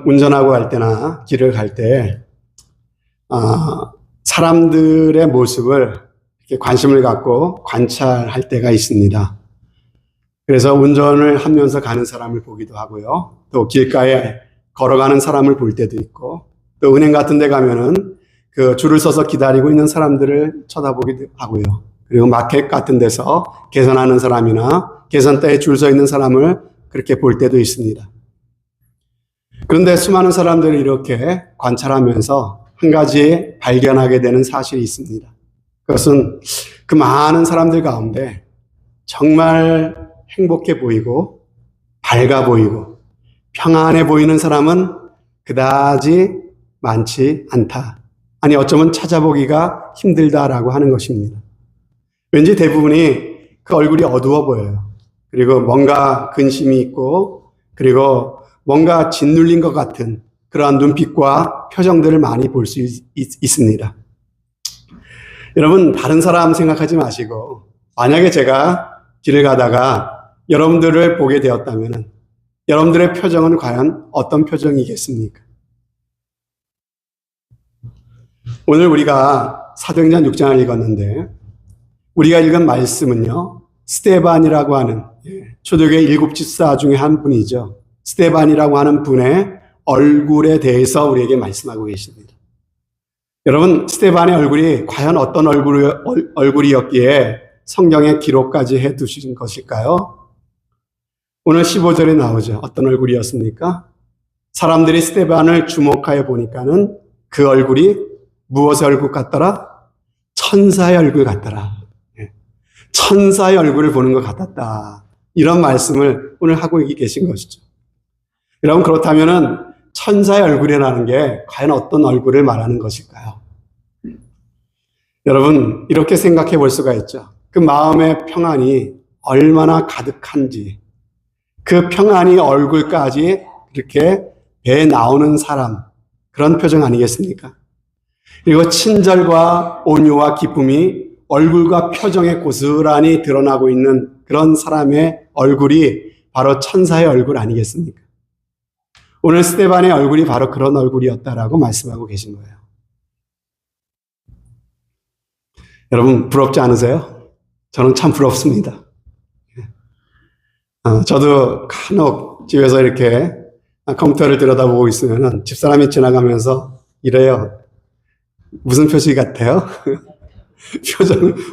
운전하고 갈 때나 길을 갈 때, 사람들의 모습을 이렇게 관심을 갖고 관찰할 때가 있습니다. 그래서 운전을 하면서 가는 사람을 보기도 하고요. 또 길가에 걸어가는 사람을 볼 때도 있고, 또 은행 같은 데 가면은 그 줄을 서서 기다리고 있는 사람들을 쳐다보기도 하고요. 그리고 마켓 같은 데서 계산하는 사람이나 계산대에 줄 서 있는 사람을 그렇게 볼 때도 있습니다. 그런데 수많은 사람들을 이렇게 관찰하면서 한 가지 발견하게 되는 사실이 있습니다. 그것은 그 많은 사람들 가운데 정말 행복해 보이고 밝아 보이고 평안해 보이는 사람은 그다지 많지 않다. 아니 어쩌면 찾아보기가 힘들다라고 하는 것입니다. 왠지 대부분이 그 얼굴이 어두워 보여요. 그리고 뭔가 근심이 있고 그리고 뭔가 짓눌린 것 같은 그러한 눈빛과 표정들을 많이 볼 수 있습니다. 여러분 다른 사람 생각하지 마시고 만약에 제가 길을 가다가 여러분들을 보게 되었다면 여러분들의 표정은 과연 어떤 표정이겠습니까? 오늘 우리가 사도행전 6장을 읽었는데 우리가 읽은 말씀은요. 스데반이라고 하는 초대교회 7 집사 중에 한 분이죠. 스데반이라고 하는 분의 얼굴에 대해서 우리에게 말씀하고 계십니다. 여러분 스데반의 얼굴이 과연 어떤 얼굴이었기에 성경에 기록까지 해두신 것일까요? 오늘 15절에 나오죠. 어떤 얼굴이었습니까? 사람들이 스데반을 주목하여 보니까는 그 얼굴이 무엇의 얼굴 같더라? 천사의 얼굴 같더라. 천사의 얼굴을 보는 것 같았다. 이런 말씀을 오늘 하고 계신 것이죠. 여러분 그렇다면은 천사의 얼굴이라는 게 과연 어떤 얼굴을 말하는 것일까요? 여러분 이렇게 생각해 볼 수가 있죠. 그 마음의 평안이 얼마나 가득한지 그 평안이 얼굴까지 이렇게 배에 나오는 사람 그런 표정 아니겠습니까? 그리고 친절과 온유와 기쁨이 얼굴과 표정에 고스란히 드러나고 있는 그런 사람의 얼굴이 바로 천사의 얼굴 아니겠습니까? 오늘 스데반의 얼굴이 바로 그런 얼굴이었다라고 말씀하고 계신 거예요. 여러분 부럽지 않으세요? 저는 참 부럽습니다. 저도 간혹 집에서 이렇게 컴퓨터를 들여다보고 있으면 집사람이 지나가면서 이래요. 무슨 표시 같아요?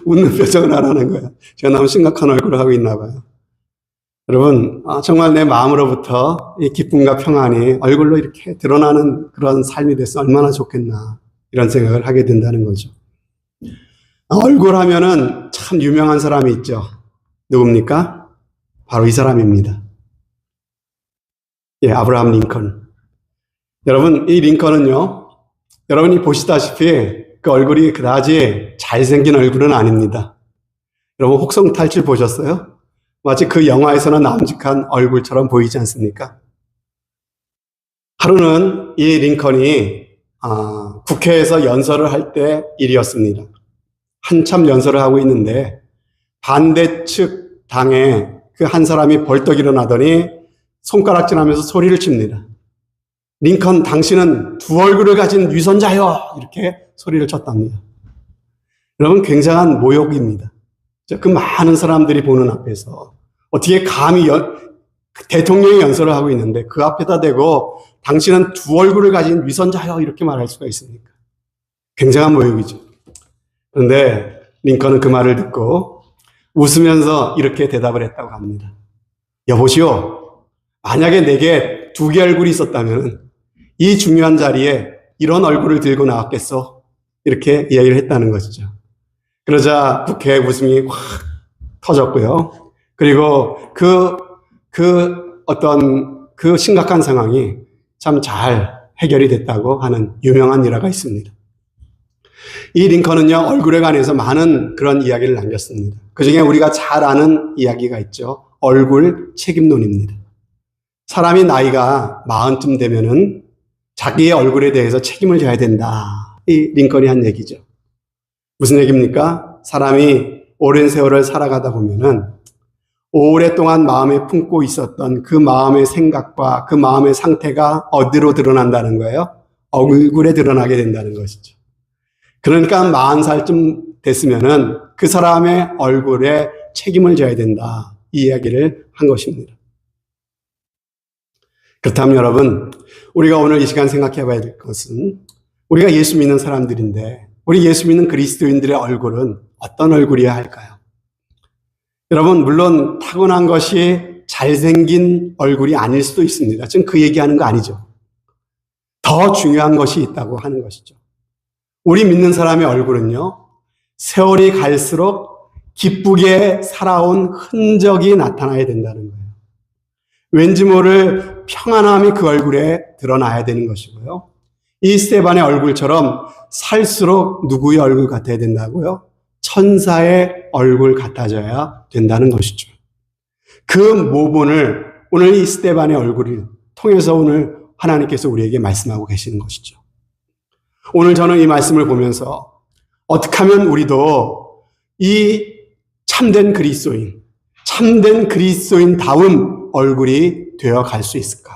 웃는 표정을 하라는 거예요. 제가 너무 심각한 얼굴을 하고 있나 봐요. 여러분, 정말 내 마음으로부터 이 기쁨과 평안이 얼굴로 이렇게 드러나는 그런 삶이 돼서 얼마나 좋겠나, 이런 생각을 하게 된다는 거죠. 얼굴 하면은 참 유명한 사람이 있죠. 누굽니까? 바로 이 사람입니다. 아브라함 링컨. 여러분, 이 링컨은요, 여러분이 보시다시피 그 얼굴이 그다지 잘생긴 얼굴은 아닙니다. 여러분 혹성 탈출 보셨어요? 마치 그 영화에서는 남직한 얼굴처럼 보이지 않습니까? 하루는 이 링컨이 국회에서 연설을 할 때 일이었습니다. 한참 연설을 하고 있는데 반대측 당에 그 한 사람이 벌떡 일어나더니 손가락질하면서 소리를 칩니다. 링컨 당신은 두 얼굴을 가진 위선자요! 이렇게 소리를 쳤답니다. 여러분 굉장한 모욕입니다. 그 많은 사람들이 보는 앞에서 어떻게 감히 대통령이 연설을 하고 있는데 그 앞에다 대고 당신은 두 얼굴을 가진 위선자요 이렇게 말할 수가 있습니까? 굉장한 모욕이죠. 그런데 링컨은 그 말을 듣고 웃으면서 이렇게 대답을 했다고 합니다. 여보시오, 만약에 내게 두 개 얼굴이 있었다면 이 중요한 자리에 이런 얼굴을 들고 나왔겠어? 이렇게 이야기를 했다는 것이죠. 그러자 국회에 웃음이 확 터졌고요. 그리고 그 심각한 상황이 참 잘 해결이 됐다고 하는 유명한 일화가 있습니다. 이 링컨은요, 얼굴에 관해서 많은 그런 이야기를 남겼습니다. 그 중에 우리가 잘 아는 이야기가 있죠. 얼굴 책임론입니다. 사람이 나이가 40쯤 되면은 자기의 얼굴에 대해서 책임을 져야 된다. 이 링컨이 한 얘기죠. 무슨 얘기입니까? 사람이 오랜 세월을 살아가다 보면은 오랫동안 마음에 품고 있었던 그 마음의 생각과 그 마음의 상태가 어디로 드러난다는 거예요? 얼굴에 드러나게 된다는 것이죠. 그러니까 40살쯤 됐으면은 그 사람의 얼굴에 책임을 져야 된다. 이 이야기를 한 것입니다. 그렇다면 여러분, 우리가 오늘 이 시간 생각해 봐야 될 것은 우리가 예수 믿는 사람들인데 우리 예수 믿는 그리스도인들의 얼굴은 어떤 얼굴이어야 할까요? 여러분, 물론 타고난 것이 잘생긴 얼굴이 아닐 수도 있습니다. 지금 그 얘기하는 거 아니죠. 더 중요한 것이 있다고 하는 것이죠. 우리 믿는 사람의 얼굴은요, 세월이 갈수록 기쁘게 살아온 흔적이 나타나야 된다는 거예요. 왠지 모를 평안함이 그 얼굴에 드러나야 되는 것이고요. 이 스데반의 얼굴처럼 살수록 누구의 얼굴 같아야 된다고요? 천사의 얼굴 같아져야 된다는 것이죠. 그 모본을 오늘 이 스데반의 얼굴을 통해서 오늘 하나님께서 우리에게 말씀하고 계시는 것이죠. 오늘 저는 이 말씀을 보면서 어떻게 하면 우리도 이 참된 그리스도인다운 얼굴이 되어 갈 수 있을까?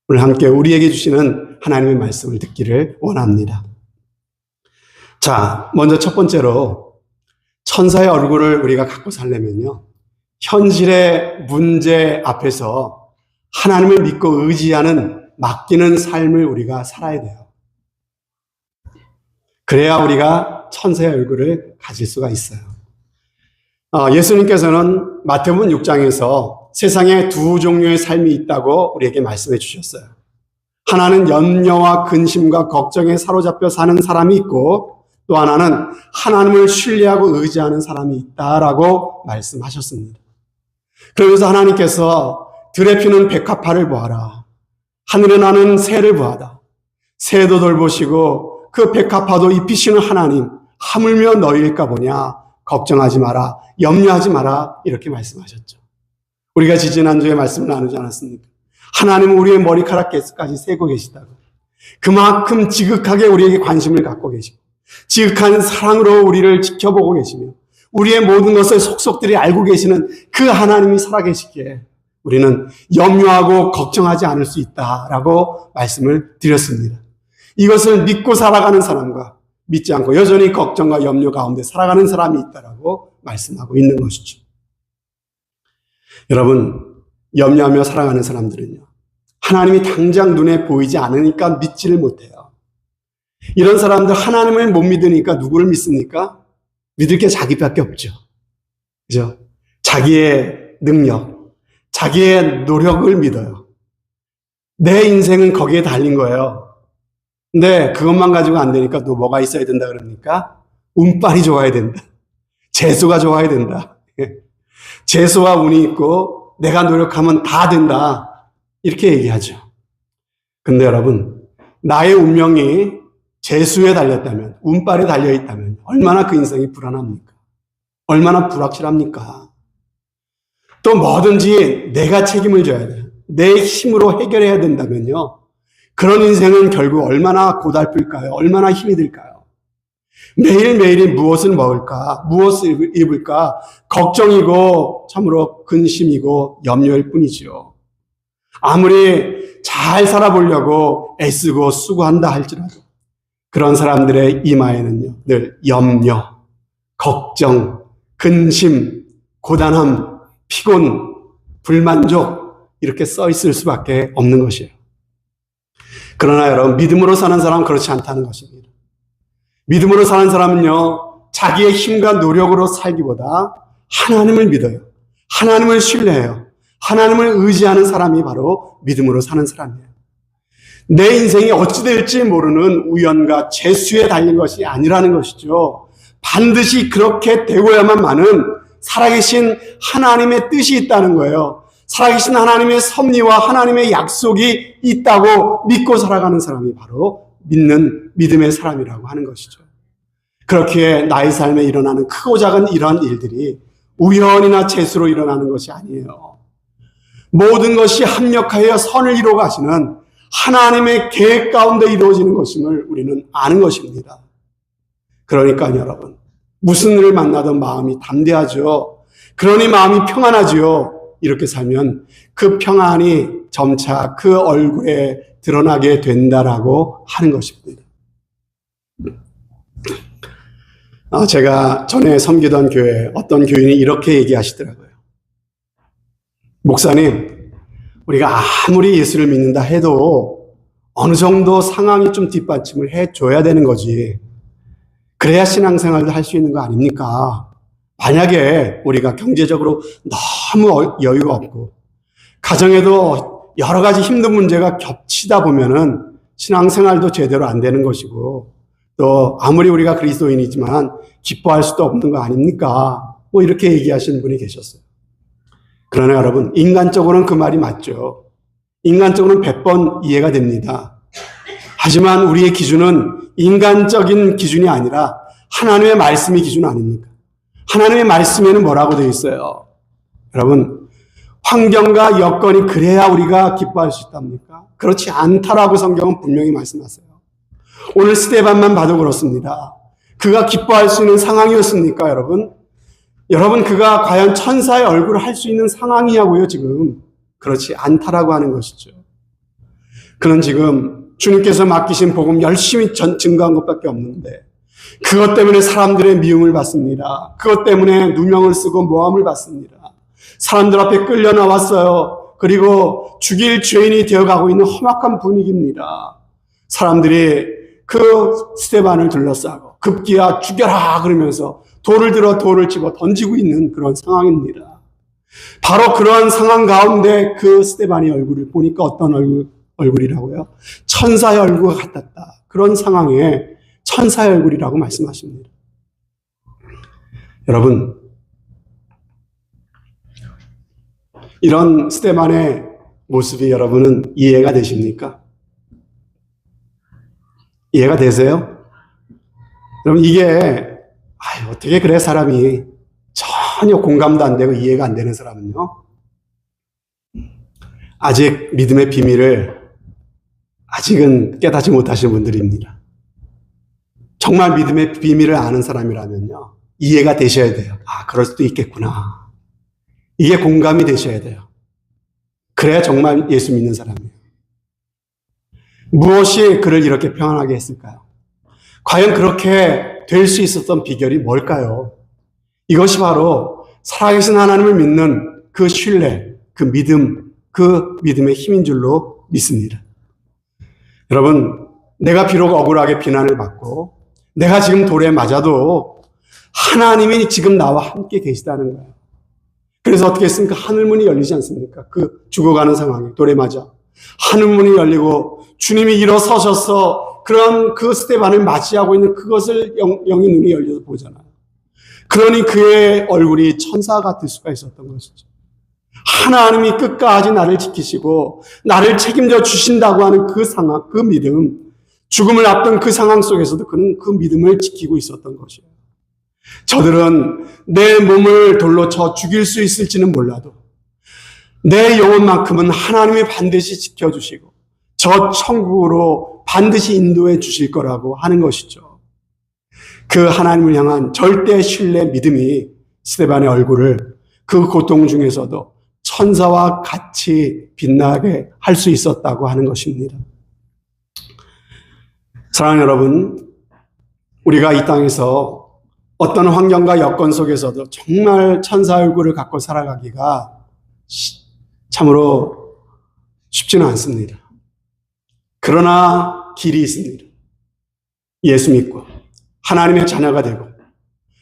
오늘 함께 우리에게 주시는 하나님의 말씀을 듣기를 원합니다. 자, 먼저 첫 번째로 천사의 얼굴을 우리가 갖고 살려면요, 현실의 문제 앞에서 하나님을 믿고 의지하는 맡기는 삶을 우리가 살아야 돼요. 그래야 우리가 천사의 얼굴을 가질 수가 있어요. 예수님께서는 마태복음 6장에서 세상에 두 종류의 삶이 있다고 우리에게 말씀해 주셨어요. 하나는 염려와 근심과 걱정에 사로잡혀 사는 사람이 있고, 또 하나는 하나님을 신뢰하고 의지하는 사람이 있다라고 말씀하셨습니다. 그러면서 하나님께서 들에 피는 백합화를 보아라. 하늘에 나는 새를 보아라. 새도 돌보시고 그 백합화도 입히시는 하나님, 하물며 너희일까 보냐. 걱정하지 마라. 염려하지 마라. 이렇게 말씀하셨죠. 우리가 지지난주에 말씀을 나누지 않았습니까? 하나님은 우리의 머리카락까지 세고 계시다고. 그만큼 지극하게 우리에게 관심을 갖고 계시고 지극한 사랑으로 우리를 지켜보고 계시며 우리의 모든 것을 속속들이 알고 계시는 그 하나님이 살아계시기에 우리는 염려하고 걱정하지 않을 수 있다라고 말씀을 드렸습니다. 이것을 믿고 살아가는 사람과 믿지 않고 여전히 걱정과 염려 가운데 살아가는 사람이 있다라고 말씀하고 있는 것이죠. 여러분, 염려하며 살아가는 사람들은요, 하나님이 당장 눈에 보이지 않으니까 믿지를 못해요. 이런 사람들 하나님을 못 믿으니까 누구를 믿습니까? 믿을 게 자기밖에 없죠. 그죠? 자기의 능력, 자기의 노력을 믿어요. 내 인생은 거기에 달린 거예요. 근데 그것만 가지고 안 되니까 또 뭐가 있어야 된다 그럽니까? 운빨이 좋아야 된다. 재수가 좋아야 된다. 재수와 운이 있고 내가 노력하면 다 된다. 이렇게 얘기하죠. 근데 여러분, 나의 운명이 재수에 달렸다면, 운빨에 달려있다면 얼마나 그 인생이 불안합니까? 얼마나 불확실합니까? 또 뭐든지 내가 책임을 져야 돼요. 내 힘으로 해결해야 된다면요, 그런 인생은 결국 얼마나 고달플까요? 얼마나 힘이 들까요? 매일매일이 무엇을 먹을까? 무엇을 입을까? 걱정이고 참으로 근심이고 염려일 뿐이죠. 아무리 잘 살아보려고 애쓰고 수고한다 할지라도 그런 사람들의 이마에는요, 늘 염려, 걱정, 근심, 고단함, 피곤, 불만족 이렇게 써 있을 수밖에 없는 것이에요. 그러나 여러분, 믿음으로 사는 사람은 그렇지 않다는 것입니다. 믿음으로 사는 사람은요, 자기의 힘과 노력으로 살기보다 하나님을 믿어요. 하나님을 신뢰해요. 하나님을 의지하는 사람이 바로 믿음으로 사는 사람이에요. 내 인생이 어찌 될지 모르는 우연과 재수에 달린 것이 아니라는 것이죠. 반드시 그렇게 되고야만만은 살아계신 하나님의 뜻이 있다는 거예요. 살아계신 하나님의 섭리와 하나님의 약속이 있다고 믿고 살아가는 사람이 바로 믿는 믿음의 사람이라고 하는 것이죠. 그렇기에 나의 삶에 일어나는 크고 작은 이러한 일들이 우연이나 재수로 일어나는 것이 아니에요. 모든 것이 합력하여 선을 이루어 가시는 하나님의 계획 가운데 이루어지는 것임을 우리는 아는 것입니다. 그러니까 여러분, 무슨 일을 만나든 마음이 담대하죠. 그러니 마음이 평안하지요. 이렇게 살면 그 평안이 점차 그 얼굴에 드러나게 된다라고 하는 것입니다. 제가 전에 섬기던 교회 어떤 교인이 이렇게 얘기하시더라고요. 목사님, 우리가 아무리 예수를 믿는다 해도 어느 정도 상황이 좀 뒷받침을 해줘야 되는 거지. 그래야 신앙생활도 할 수 있는 거 아닙니까? 만약에 우리가 경제적으로 너무 여유가 없고 가정에도 여러 가지 힘든 문제가 겹치다 보면은 신앙생활도 제대로 안 되는 것이고 또 아무리 우리가 그리스도인이지만 기뻐할 수도 없는 거 아닙니까? 뭐 이렇게 얘기하시는 분이 계셨어요. 그러나 여러분, 인간적으로는 그 말이 맞죠. 인간적으로는 100번 이해가 됩니다. 하지만 우리의 기준은 인간적인 기준이 아니라 하나님의 말씀이 기준 아닙니까? 하나님의 말씀에는 뭐라고 되어 있어요? 여러분, 환경과 여건이 그래야 우리가 기뻐할 수 있답니까? 그렇지 않다라고 성경은 분명히 말씀하세요. 오늘 스데반만 봐도 그렇습니다. 그가 기뻐할 수 있는 상황이었습니까, 여러분? 여러분, 그가 과연 천사의 얼굴을 할 수 있는 상황이냐고요, 지금. 그렇지 않다라고 하는 것이죠. 그는 지금 주님께서 맡기신 복음 열심히 증거한 것밖에 없는데 그것 때문에 사람들의 미움을 받습니다. 그것 때문에 누명을 쓰고 모함을 받습니다. 사람들 앞에 끌려 나왔어요. 그리고 죽일 죄인이 되어가고 있는 험악한 분위기입니다. 사람들이 그 스데반을 둘러싸고 급기야 죽여라 그러면서 돌을 들어 돌을 집어 던지고 있는 그런 상황입니다. 바로 그러한 상황 가운데 그 스데반의 얼굴을 보니까 어떤 얼굴이라고요? 천사의 얼굴과 같았다. 그런 상황에 천사의 얼굴이라고 말씀하십니다. 여러분, 이런 스데반의 모습이 여러분은 이해가 되십니까? 이해가 되세요? 여러분, 이게 어떻게 그래 사람이 전혀 공감도 안 되고 이해가 안 되는 사람은요, 아직 믿음의 비밀을 아직은 깨닫지 못하신 분들입니다. 정말 믿음의 비밀을 아는 사람이라면요, 이해가 되셔야 돼요. 그럴 수도 있겠구나. 이게 공감이 되셔야 돼요. 그래야 정말 예수 믿는 사람이에요. 무엇이 그를 이렇게 평안하게 했을까요? 과연 그렇게 될 수 있었던 비결이 뭘까요? 이것이 바로 살아계신 하나님을 믿는 그 신뢰, 그 믿음, 그 믿음의 힘인 줄로 믿습니다. 여러분, 내가 비록 억울하게 비난을 받고 내가 지금 돌에 맞아도 하나님이 지금 나와 함께 계시다는 거예요. 그래서 어떻게 했습니까? 하늘문이 열리지 않습니까? 그 죽어가는 상황에 돌에 맞아 하늘문이 열리고 주님이 일어서셔서 그런 그 스데반을 맞이하고 있는 그것을 영의 눈이 열려서 보잖아요. 그러니 그의 얼굴이 천사 같을 수가 있었던 것이죠. 하나님이 끝까지 나를 지키시고 나를 책임져 주신다고 하는 그 상황, 그 믿음, 죽음을 앞둔 그 상황 속에서도 그는 그 믿음을 지키고 있었던 것이에요. 저들은 내 몸을 돌로 쳐 죽일 수 있을지는 몰라도 내 영혼만큼은 하나님이 반드시 지켜주시고 저 천국으로 반드시 인도해 주실 거라고 하는 것이죠. 그 하나님을 향한 절대 신뢰 믿음이 스데반의 얼굴을 그 고통 중에서도 천사와 같이 빛나게 할 수 있었다고 하는 것입니다. 사랑하는 여러분, 우리가 이 땅에서 어떤 환경과 여건 속에서도 정말 천사 얼굴을 갖고 살아가기가 참으로 쉽지는 않습니다. 그러나 길이 있습니다. 예수 믿고 하나님의 자녀가 되고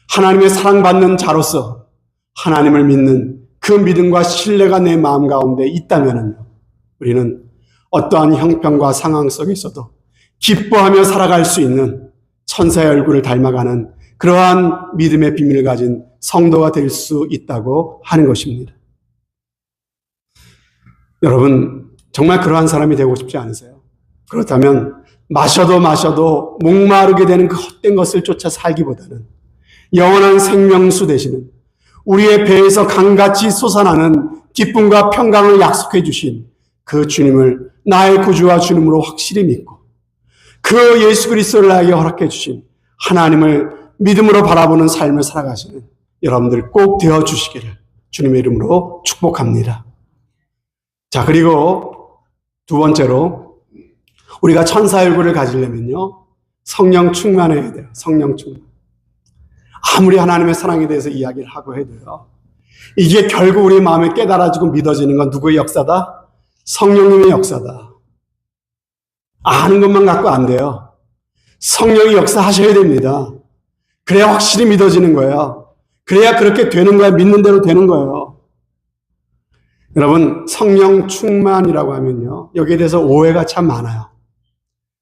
하나님의 사랑받는 자로서 하나님을 믿는 그 믿음과 신뢰가 내 마음 가운데 있다면 우리는 어떠한 형편과 상황 속에서도 기뻐하며 살아갈 수 있는 천사의 얼굴을 닮아가는 그러한 믿음의 비밀을 가진 성도가 될 수 있다고 하는 것입니다. 여러분, 정말 그러한 사람이 되고 싶지 않으세요? 그렇다면 마셔도 목마르게 되는 그 헛된 것을 쫓아 살기보다는 영원한 생명수 되시는 우리의 배에서 강같이 솟아나는 기쁨과 평강을 약속해 주신 그 주님을 나의 구주와 주님으로 확실히 믿고 그 예수 그리스도를 나에게 허락해 주신 하나님을 믿음으로 바라보는 삶을 살아가시는 여러분들 꼭 되어 주시기를 주님의 이름으로 축복합니다. 자, 그리고 두 번째로 우리가 천사 얼굴을 가지려면요, 성령 충만해야 돼요. 성령 충만. 아무리 하나님의 사랑에 대해서 이야기를 하고 해도요, 이게 결국 우리 마음에 깨달아지고 믿어지는 건 누구의 역사다? 성령님의 역사다. 아는 것만 갖고 안 돼요. 성령이 역사하셔야 됩니다. 그래야 확실히 믿어지는 거예요. 그래야 그렇게 되는 거야. 믿는 대로 되는 거예요. 여러분, 성령 충만이라고 하면요, 여기에 대해서 오해가 참 많아요.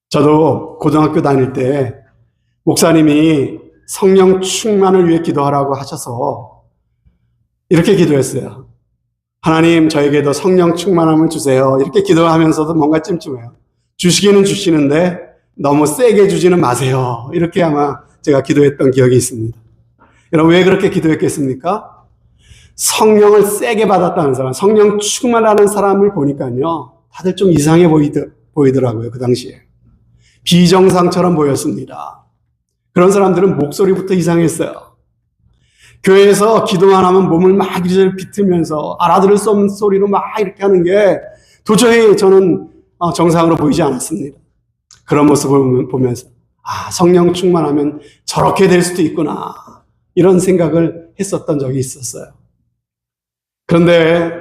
저도 고등학교 다닐 때 목사님이 성령 충만을 위해 기도하라고 하셔서 이렇게 기도했어요. 하나님, 저에게도 성령 충만함을 주세요. 이렇게 기도하면서도 뭔가 찜찜해요. 주시기는 주시는데 너무 세게 주지는 마세요. 이렇게 아마 제가 기도했던 기억이 있습니다. 여러분, 왜 그렇게 기도했겠습니까? 성령을 세게 받았다는 사람, 성령 충만하는 사람을 보니까요, 다들 좀 이상해 보이더라고요. 그 당시에. 비정상처럼 보였습니다. 그런 사람들은 목소리부터 이상했어요. 교회에서 기도만 하면 몸을 막 이리저리 비틀면서 알아들을 수 없는 소리로 막 이렇게 하는 게 도저히 저는 정상으로 보이지 않았습니다. 그런 모습을 보면서 성령 충만하면 저렇게 될 수도 있구나, 이런 생각을 했었던 적이 있었어요. 그런데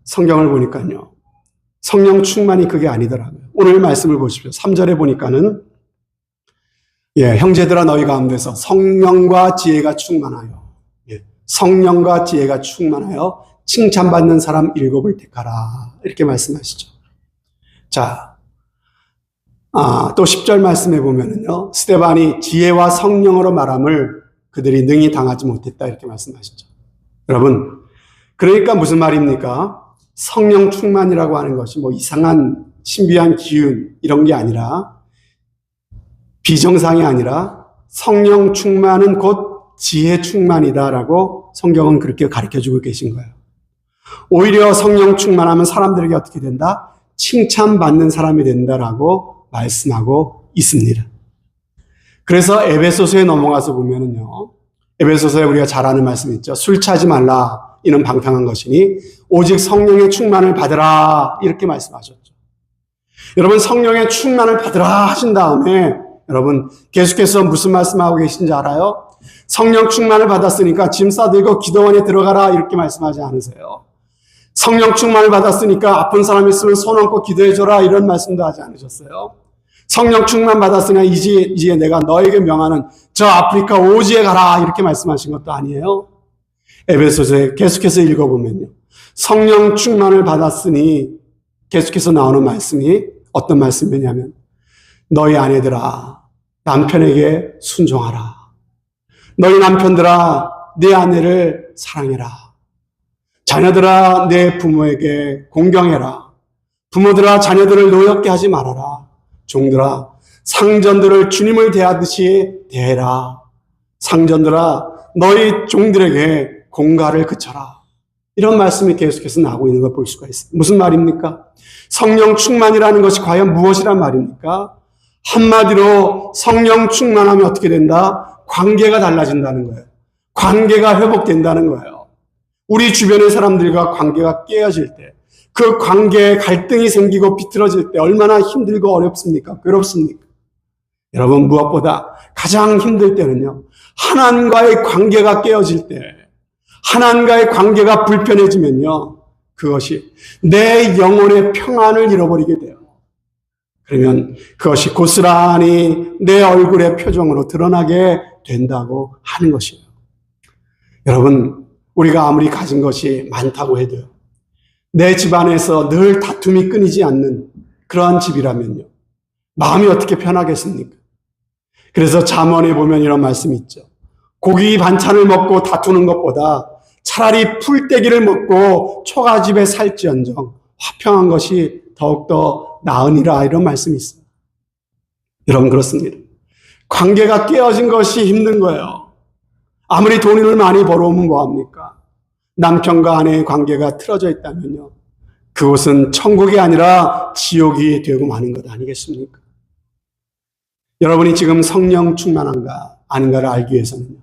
성경을 보니까요, 성령 충만이 그게 아니더라고요. 오늘 말씀을 보십시오. 3절에 보니까는 형제들아 너희 가운데서 성령과 지혜가 충만하여, 성령과 지혜가 충만하여 칭찬받는 사람 7을 택하라, 이렇게 말씀하시죠. 자, 또 10절 말씀해 보면은요, 스데반이 지혜와 성령으로 말함을 그들이 능히 당하지 못했다, 이렇게 말씀하시죠. 여러분, 그러니까 무슨 말입니까? 성령 충만이라고 하는 것이 뭐 이상한 신비한 기운 이런 게 아니라, 비정상이 아니라 성령 충만은 곧 지혜 충만이다라고 성경은 그렇게 가르쳐주고 계신 거예요. 오히려 성령 충만하면 사람들에게 어떻게 된다? 칭찬받는 사람이 된다라고 말씀하고 있습니다. 그래서 에베소서에 넘어가서 보면은요, 에베소서에 우리가 잘 아는 말씀 있죠. 술 취하지 말라, 이는 방탕한 것이니 오직 성령의 충만을 받으라, 이렇게 말씀하셨죠. 여러분, 성령의 충만을 받으라 하신 다음에 여러분 계속해서 무슨 말씀하고 계신지 알아요? 성령 충만을 받았으니까 짐 싸들고 기도원에 들어가라, 이렇게 말씀하지 않으세요? 성령 충만을 받았으니까 아픈 사람 있으면 손 얹고 기도해줘라, 이런 말씀도 하지 않으셨어요? 성령 충만 받았으니까 이제 내가 너에게 명하는 저 아프리카 오지에 가라, 이렇게 말씀하신 것도 아니에요? 에베소서에 계속해서 읽어보면요, 성령 충만을 받았으니 계속해서 나오는 말씀이 어떤 말씀이냐면, 너희 아내들아 남편에게 순종하라. 너희 남편들아 내 아내를 사랑해라. 자녀들아 내 부모에게 공경해라. 부모들아 자녀들을 노엽게 하지 말아라. 종들아 상전들을 주님을 대하듯이 대해라. 상전들아 너희 종들에게 공가를 그쳐라. 이런 말씀이 계속해서 나오고 있는 걸 볼 수가 있습니다. 무슨 말입니까? 성령 충만이라는 것이 과연 무엇이란 말입니까? 한마디로 성령 충만하면 어떻게 된다? 관계가 달라진다는 거예요. 관계가 회복된다는 거예요. 우리 주변의 사람들과 관계가 깨어질 때, 그 관계에 갈등이 생기고 비틀어질 때 얼마나 힘들고 어렵습니까? 괴롭습니까? 여러분, 무엇보다 가장 힘들 때는요, 하나님과의 관계가 깨어질 때, 하나님과의 관계가 불편해지면요, 그것이 내 영혼의 평안을 잃어버리게 돼요. 그러면 그것이 고스란히 내 얼굴의 표정으로 드러나게 된다고 하는 것이에요. 여러분, 우리가 아무리 가진 것이 많다고 해도요, 내 집안에서 늘 다툼이 끊이지 않는 그러한 집이라면요, 마음이 어떻게 편하겠습니까? 그래서 잠언에 보면 이런 말씀이 있죠. 고기 반찬을 먹고 다투는 것보다 차라리 풀떼기를 먹고 초가집에 살지언정 화평한 것이 더욱더 나으니라, 이런 말씀이 있어요. 여러분, 그렇습니다. 관계가 깨어진 것이 힘든 거예요. 아무리 돈을 많이 벌어오면 뭐합니까? 남편과 아내의 관계가 틀어져 있다면요, 그곳은 천국이 아니라 지옥이 되고 마는 것 아니겠습니까? 여러분이 지금 성령 충만한가 아닌가를 알기 위해서는요,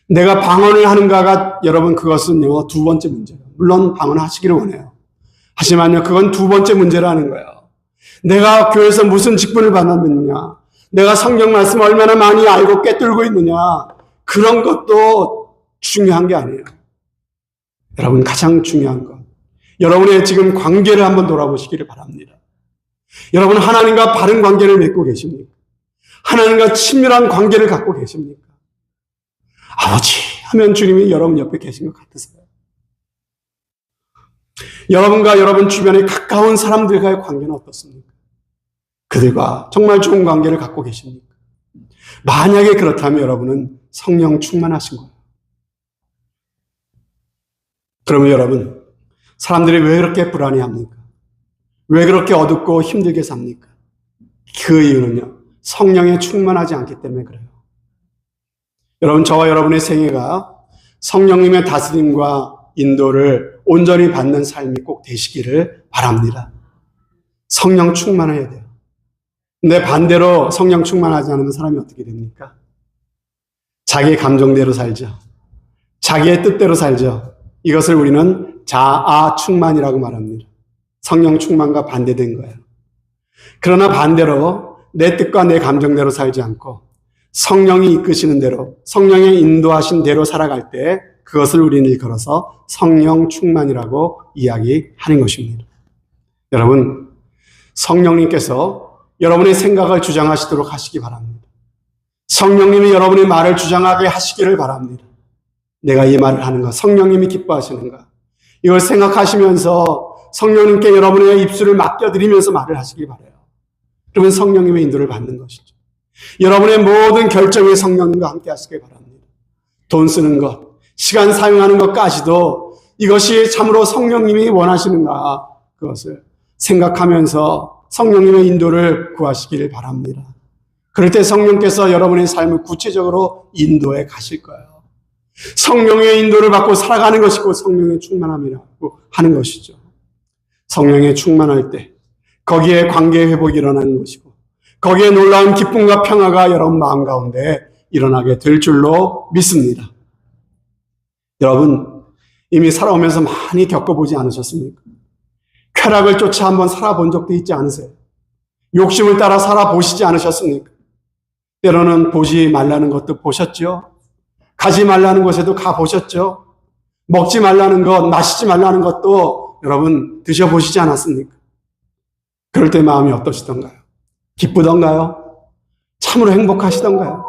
내가 방언을 하는가가 여러분 그것은요 두 번째 문제예요. 물론 방언하시기를 원해요. 하지만요 그건 두 번째 문제라는 거예요. 내가 교회에서 무슨 직분을 받았느냐, 내가 성경 말씀 얼마나 많이 알고 꿰뚫고 있느냐, 그런 것도 중요한 게 아니에요. 여러분 가장 중요한 건 여러분의 지금 관계를 한번 돌아보시기를 바랍니다. 여러분 하나님과 바른 관계를 맺고 계십니까? 하나님과 친밀한 관계를 갖고 계십니까? 아버지 하면 주님이 여러분 옆에 계신 것 같으세요? 여러분과 여러분 주변에 가까운 사람들과의 관계는 어떻습니까? 그들과 정말 좋은 관계를 갖고 계십니까? 만약에 그렇다면 여러분은 성령 충만하신 거예요. 그러면 여러분, 사람들이 왜 그렇게 불안해합니까? 왜 그렇게 어둡고 힘들게 삽니까? 그 이유는요, 성령에 충만하지 않기 때문에 그래요. 여러분, 저와 여러분의 생애가 성령님의 다스림과 인도를 온전히 받는 삶이 꼭 되시기를 바랍니다. 성령 충만해야 돼요. 근데 반대로 성령 충만하지 않으면 사람이 어떻게 됩니까? 자기의 감정대로 살죠. 자기의 뜻대로 살죠. 이것을 우리는 자아 충만이라고 말합니다. 성령 충만과 반대된 거예요. 그러나 반대로 내 뜻과 내 감정대로 살지 않고 성령이 이끄시는 대로, 성령의 인도하신 대로 살아갈 때 그것을 우리는 일컬어서 성령 충만이라고 이야기하는 것입니다. 여러분, 성령님께서 여러분의 생각을 주장하시도록 하시기 바랍니다. 성령님이 여러분의 말을 주장하게 하시기를 바랍니다. 내가 이 말을 하는 것, 성령님이 기뻐하시는가? 이걸 생각하시면서 성령님께 여러분의 입술을 맡겨드리면서 말을 하시기 바라요. 그러면 성령님의 인도를 받는 것이죠. 여러분의 모든 결정에 성령님과 함께 하시길 바랍니다. 돈 쓰는 것, 시간 사용하는 것까지도 이것이 참으로 성령님이 원하시는가, 그것을 생각하면서 성령님의 인도를 구하시기를 바랍니다. 그럴 때 성령께서 여러분의 삶을 구체적으로 인도해 가실 거예요. 성령의 인도를 받고 살아가는 것이고 성령의 충만함이라고 하는 것이죠. 성령에 충만할 때 거기에 관계 회복이 일어나는 것이고 거기에 놀라운 기쁨과 평화가 여러분 마음 가운데 일어나게 될 줄로 믿습니다. 여러분 이미 살아오면서 많이 겪어보지 않으셨습니까? 쾌락을 쫓아 한번 살아본 적도 있지 않으세요? 욕심을 따라 살아보시지 않으셨습니까? 때로는 보지 말라는 것도 보셨죠? 가지 말라는 곳에도 가보셨죠? 먹지 말라는 것, 마시지 말라는 것도 여러분 드셔보시지 않았습니까? 그럴 때 마음이 어떠시던가요? 기쁘던가요? 참으로 행복하시던가요?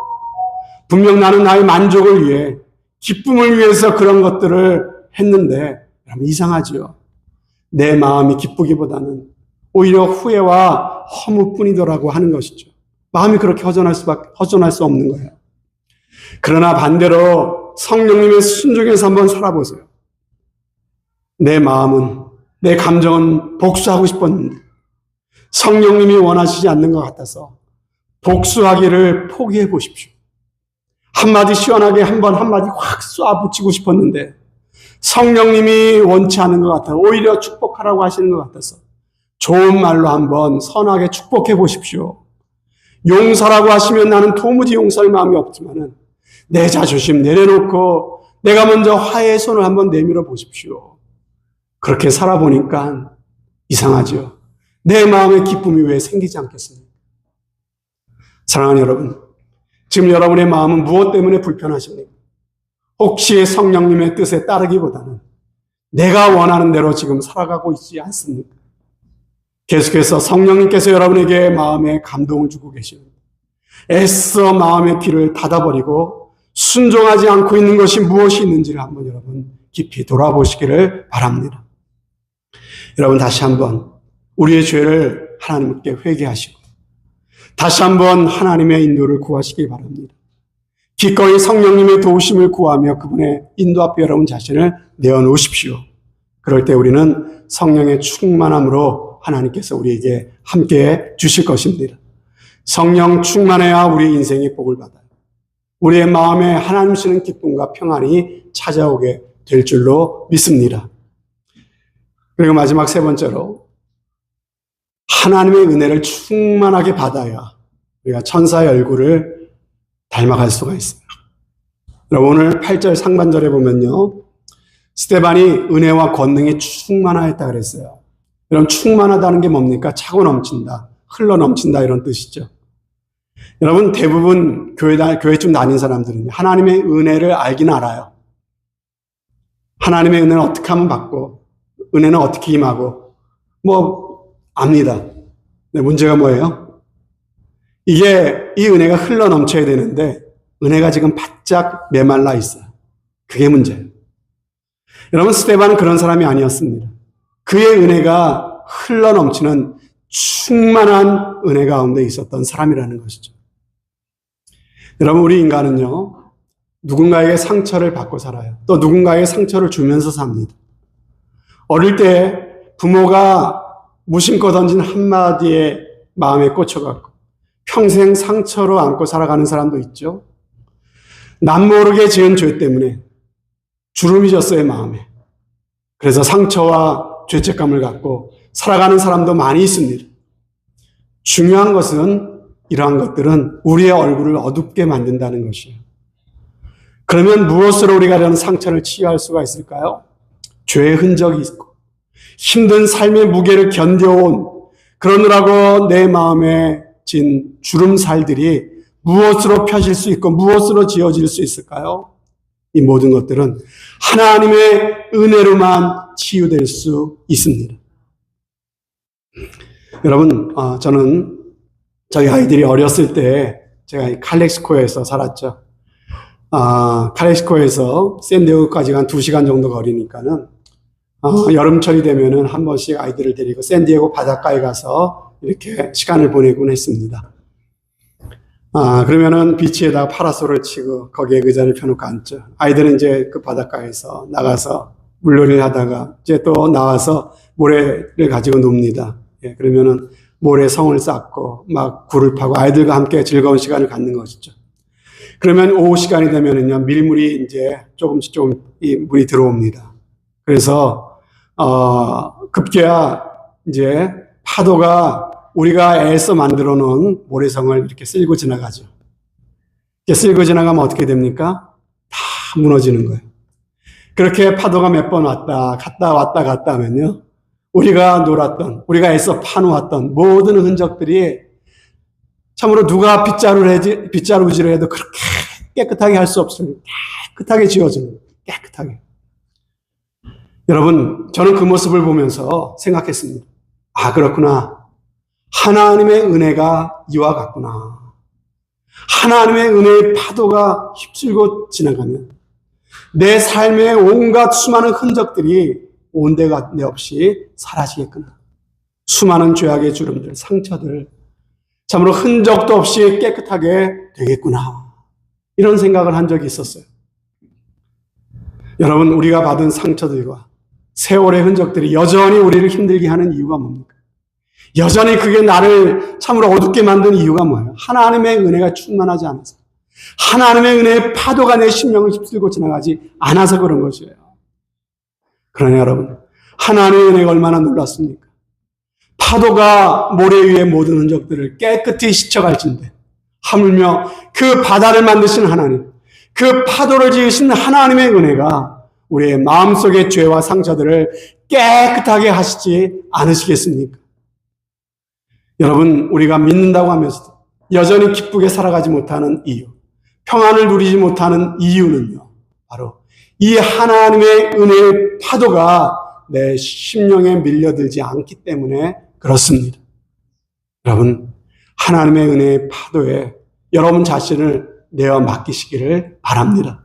분명 나는 나의 만족을 위해, 기쁨을 위해서 그런 것들을 했는데 여러분 이상하죠? 내 마음이 기쁘기보다는 오히려 후회와 허무뿐이더라고 하는 것이죠. 마음이 그렇게 허전할 수 없는 거예요. 그러나 반대로 성령님의 순종에서 한번 살아보세요. 내 마음은, 내 감정은 복수하고 싶었는데 성령님이 원하시지 않는 것 같아서 복수하기를 포기해 보십시오. 한마디 시원하게 한마디 확 쏴붙이고 싶었는데 성령님이 원치 않은 것 같아서 오히려 축복하라고 하시는 것 같아서 좋은 말로 한번 선하게 축복해 보십시오. 용서라고 하시면 나는 도무지 용서할 마음이 없지만은 내 자존심 내려놓고 내가 먼저 화해의 손을 한번 내밀어 보십시오. 그렇게 살아보니까 이상하죠. 내 마음의 기쁨이 왜 생기지 않겠습니까? 사랑하는 여러분, 지금 여러분의 마음은 무엇 때문에 불편하십니까? 혹시 성령님의 뜻에 따르기보다는 내가 원하는 대로 지금 살아가고 있지 않습니까? 계속해서 성령님께서 여러분에게 마음에 감동을 주고 계십니다. 애써 마음의 귀를 닫아버리고 순종하지 않고 있는 것이 무엇이 있는지를 한번 여러분 깊이 돌아보시기를 바랍니다. 여러분 다시 한번 우리의 죄를 하나님께 회개하시고 다시 한번 하나님의 인도를 구하시기 바랍니다. 기꺼이 성령님의 도우심을 구하며 그분의 인도 앞에 여러분 자신을 내어놓으십시오. 그럴 때 우리는 성령의 충만함으로 하나님께서 우리에게 함께 주실 것입니다. 성령 충만해야 우리 인생이 복을 받아요. 우리의 마음에 하나님 주시는 기쁨과 평안이 찾아오게 될 줄로 믿습니다. 그리고 마지막 세 번째로 하나님의 은혜를 충만하게 받아야 우리가 천사의 얼굴을 닮아갈 수가 있습니다. 여러분, 오늘 8절 상반절에 보면요, 스데반이 은혜와 권능에 충만하였다 그랬어요. 여러분, 충만하다는 게 뭡니까? 차고 넘친다, 흘러 넘친다, 이런 뜻이죠. 여러분, 대부분 교회 좀 다닌 사람들은 하나님의 은혜를 알긴 알아요. 하나님의 은혜는 어떻게 하면 받고, 은혜는 어떻게 임하고, 압니다. 근데 문제가 뭐예요? 이 은혜가 흘러 넘쳐야 되는데, 은혜가 지금 바짝 메말라 있어요. 그게 문제예요. 여러분, 스데반은 그런 사람이 아니었습니다. 그의 은혜가 흘러 넘치는 충만한 은혜 가운데 있었던 사람이라는 것이죠. 여러분, 우리 인간은요, 누군가에게 상처를 받고 살아요. 또 누군가에게 상처를 주면서 삽니다. 어릴 때 부모가 무심코 던진 한마디에 마음에 꽂혀갖고 평생 상처로 안고 살아가는 사람도 있죠. 남모르게 지은 죄 때문에 주름이 졌어요, 마음에. 그래서 상처와 죄책감을 갖고 살아가는 사람도 많이 있습니다. 중요한 것은 이러한 것들은 우리의 얼굴을 어둡게 만든다는 것이에요. 그러면 무엇으로 우리가 이런 상처를 치유할 수가 있을까요? 죄의 흔적이 있고 힘든 삶의 무게를 견뎌온 그러느라고 내 마음에 진 주름살들이 무엇으로 펴질 수 있고 무엇으로 지어질 수 있을까요? 이 모든 것들은 하나님의 은혜로만 치유될 수 있습니다. 여러분, 저는 저희 아이들이 어렸을 때 제가 칼렉시코에서 살았죠. 칼렉시코에서 샌디에고까지 한 2시간 정도 거리니까는 여름철이 되면은 한 번씩 아이들을 데리고 샌디에고 바닷가에 가서 이렇게 시간을 보내곤 했습니다. 그러면은 비치에다가 파라솔을 치고 거기에 의자를 펴놓고 앉죠. 아이들은 이제 그 바닷가에서 나가서 물놀이를 하다가 이제 또 나와서 모래를 가지고 놉니다. 예, 그러면은 모래 성을 쌓고 막 굴을 파고 아이들과 함께 즐거운 시간을 갖는 것이죠. 그러면 오후 시간이 되면은요, 밀물이 이제 조금씩 이 물이 들어옵니다. 그래서, 급기야 이제 파도가 우리가 애써 만들어 놓은 모래성을 이렇게 쓸고 지나가죠. 이렇게 쓸고 지나가면 어떻게 됩니까? 다 무너지는 거예요. 그렇게 파도가 몇 번 왔다 갔다 하면요, 우리가 놀았던, 우리가 애써 파놓았던 모든 흔적들이 참으로 누가 빗자루질을 해도 그렇게 깨끗하게 할 수 없습니다. 깨끗하게 지워지는 거예요. 깨끗하게. 여러분, 저는 그 모습을 보면서 생각했습니다. 그렇구나. 하나님의 은혜가 이와 같구나. 하나님의 은혜의 파도가 휩쓸고 지나가면 내 삶의 온갖 수많은 흔적들이 온데간데 없이 사라지겠구나. 수많은 죄악의 주름들, 상처들, 참으로 흔적도 없이 깨끗하게 되겠구나. 이런 생각을 한 적이 있었어요. 여러분, 우리가 받은 상처들과 세월의 흔적들이 여전히 우리를 힘들게 하는 이유가 뭡니까? 여전히 그게 나를 참으로 어둡게 만든 이유가 뭐예요? 하나님의 은혜가 충만하지 않아서, 하나님의 은혜의 파도가 내 심령을 휩쓸고 지나가지 않아서 그런 것이에요. 그러나 여러분, 하나님의 은혜가 얼마나 놀랍습니까? 파도가 모래 위의 모든 흔적들을 깨끗이 씻어갈진대, 하물며 그 바다를 만드신 하나님, 그 파도를 지으신 하나님의 은혜가 우리의 마음속의 죄와 상처들을 깨끗하게 하시지 않으시겠습니까? 여러분, 우리가 믿는다고 하면서도 여전히 기쁘게 살아가지 못하는 이유, 평안을 누리지 못하는 이유는요, 바로 이 하나님의 은혜의 파도가 내 심령에 밀려들지 않기 때문에 그렇습니다. 여러분, 하나님의 은혜의 파도에 여러분 자신을 내어 맡기시기를 바랍니다.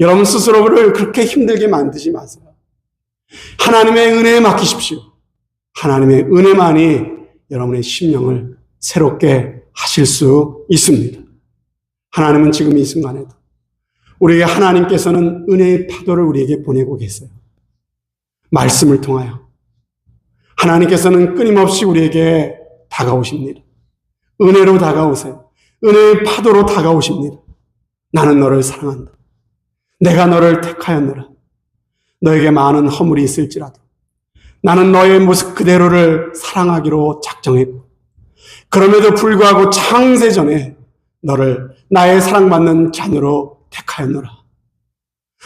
여러분 스스로를 그렇게 힘들게 만드지 마세요. 하나님의 은혜에 맡기십시오. 하나님의 은혜만이 여러분의 심령을 새롭게 하실 수 있습니다. 하나님은 지금 이 순간에도 우리에게 하나님께서는 은혜의 파도를 우리에게 보내고 계세요. 말씀을 통하여 하나님께서는 끊임없이 우리에게 다가오십니다. 은혜로 다가오세요. 은혜의 파도로 다가오십니다. 나는 너를 사랑한다. 내가 너를 택하였노라. 너에게 많은 허물이 있을지라도 나는 너의 모습 그대로를 사랑하기로 작정했고, 그럼에도 불구하고 창세전에 너를 나의 사랑받는 자녀로 택하였노라.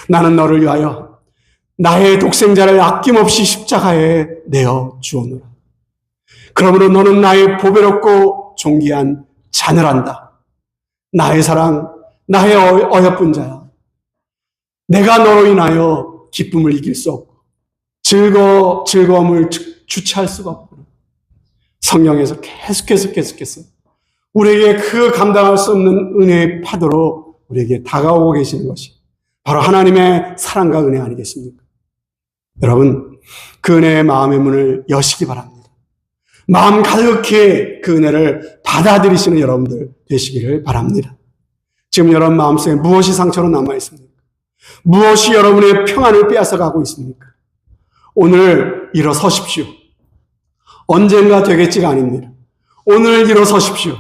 나는 너를 위하여 나의 독생자를 아낌없이 십자가에 내어 주오노라. 그러므로 너는 나의 보배롭고 존귀한 자녀란다. 나의 사랑, 나의 어여쁜 자야. 내가 너로 인하여 기쁨을 이길 수 없고 즐거움을 주체할 수가 없구나. 성령에서 계속해서 우리에게 그 감당할 수 없는 은혜의 파도로 우리에게 다가오고 계시는 것이 바로 하나님의 사랑과 은혜 아니겠습니까? 여러분, 그 은혜의 마음의 문을 여시기 바랍니다. 마음 가득히 그 은혜를 받아들이시는 여러분들 되시기를 바랍니다. 지금 여러분 마음속에 무엇이 상처로 남아있습니까? 무엇이 여러분의 평안을 빼앗아가고 있습니까? 오늘 일어서십시오. 언젠가 되겠지가 아닙니다. 오늘 일어서십시오.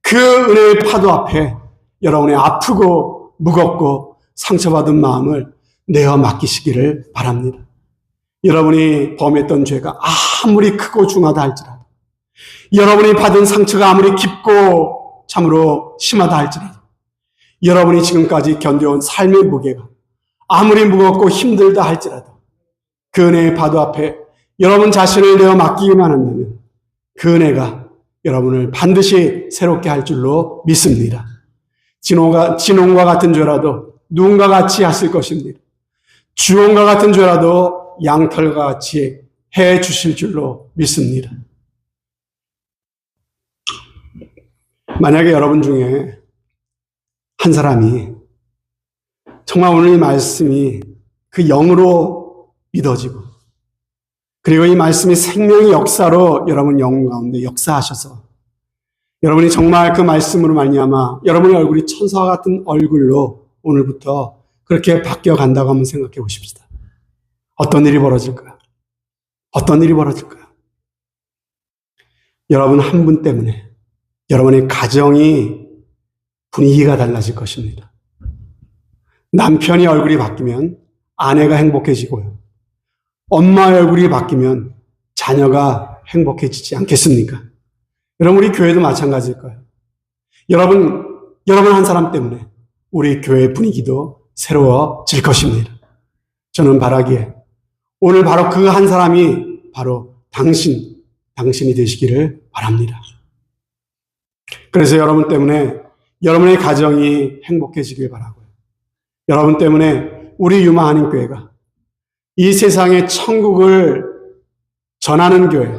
그 은혜의 파도 앞에 여러분의 아프고 무겁고 상처받은 마음을 내어 맡기시기를 바랍니다. 여러분이 범했던 죄가 아무리 크고 중하다 할지라도, 여러분이 받은 상처가 아무리 깊고 참으로 심하다 할지라도, 여러분이 지금까지 견뎌온 삶의 무게가 아무리 무겁고 힘들다 할지라도 그 은혜의 파도 앞에 여러분 자신을 내어 맡기기만 한다면 그 은혜가 여러분을 반드시 새롭게 할 줄로 믿습니다. 진홍과 같은 죄라도 누군가 같이 하실 것입니다. 주홍과 같은 죄라도 양털과 같이 해 주실 줄로 믿습니다. 만약에 여러분 중에 한 사람이 정말 오늘 이 말씀이 그 영으로 믿어지고 그리고 이 말씀이 생명의 역사로 여러분 영혼 가운데 역사하셔서 여러분이 정말 그 말씀으로 말미암아 여러분의 얼굴이 천사와 같은 얼굴로 오늘부터 그렇게 바뀌어 간다고 한번 생각해 보십시다. 어떤 일이 벌어질까요? 어떤 일이 벌어질까요? 여러분 한 분 때문에 여러분의 가정이 분위기가 달라질 것입니다. 남편이 얼굴이 바뀌면 아내가 행복해지고요. 엄마의 얼굴이 바뀌면 자녀가 행복해지지 않겠습니까? 여러분 우리 교회도 마찬가지일 거예요. 여러분 한 사람 때문에 우리 교회 분위기도 새로워질 것입니다. 저는 바라기에 오늘 바로 그 한 사람이 바로 당신이 되시기를 바랍니다. 그래서 여러분 때문에 여러분의 가정이 행복해지길 바라고요. 여러분 때문에 우리 유마 한인교회가 이 세상의 천국을 전하는 교회,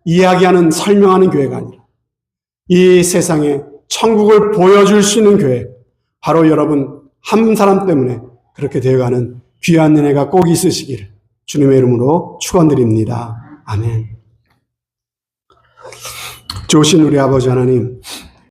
이야기하는, 설명하는 교회가 아니라 이 세상에 천국을 보여줄 수 있는 교회, 바로 여러분 한 사람 때문에 그렇게 되어가는 귀한 은혜가 꼭 있으시기를 주님의 이름으로 축원드립니다. 아멘. 좋으신 우리 아버지 하나님,